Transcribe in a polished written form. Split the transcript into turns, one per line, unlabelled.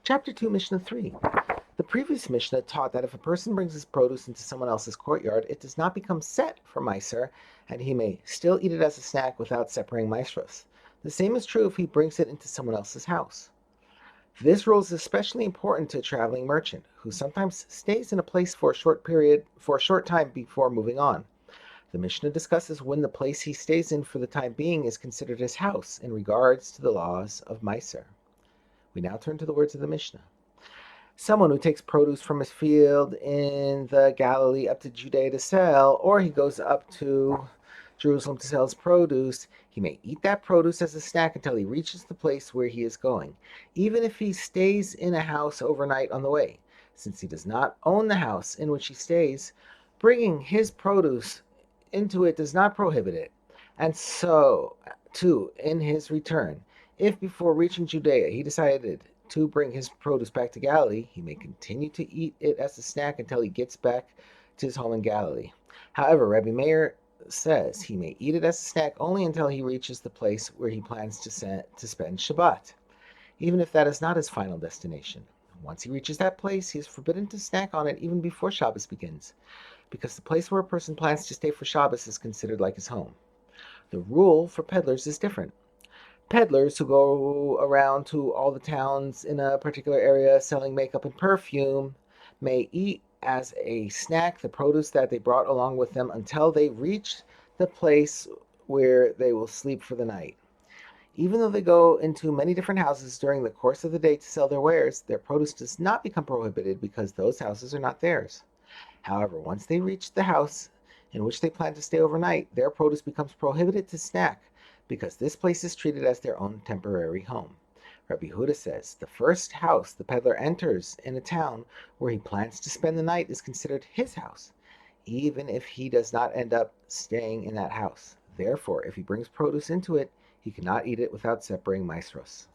Chapter 2, Mishnah 3. The previous Mishnah taught that if a person brings his produce into someone else's courtyard, it does not become set for Meiser, and he may still eat it as a snack without separating Maasros. The same is true if he brings it into someone else's house. This rule is especially important to a traveling merchant, who sometimes stays in a place for a short time before moving on. The Mishnah discusses when the place he stays in for the time being is considered his house in regards to the laws of Meiser. We now turn to the words of the Mishnah. Someone who takes produce from his field in the Galilee up to Judea to sell, or he goes up to Jerusalem to sell his produce, he may eat that produce as a snack until he reaches the place where he is going, even if he stays in a house overnight on the way. Since he does not own the house in which he stays, bringing his produce into it does not prohibit it. And so, too, in his return, if before reaching Judea he decided to bring his produce back to Galilee, he may continue to eat it as a snack until he gets back to his home in Galilee. However, Rabbi Meir says he may eat it as a snack only until he reaches the place where he plans to spend Shabbat, even if that is not his final destination. Once he reaches that place, he is forbidden to snack on it even before Shabbos begins, because the place where a person plans to stay for Shabbos is considered like his home. The rule for peddlers is different. Peddlers who go around to all the towns in a particular area selling makeup and perfume may eat as a snack the produce that they brought along with them until they reach the place where they will sleep for the night. Even though they go into many different houses during the course of the day to sell their wares, their produce does not become prohibited because those houses are not theirs. However, once they reach the house in which they plan to stay overnight, their produce becomes prohibited to snack because this place is treated as their own temporary home. Rabbi Huda says the first house the peddler enters in a town where he plans to spend the night is considered his house, even if he does not end up staying in that house. Therefore, if he brings produce into it, he cannot eat it without separating Maasros.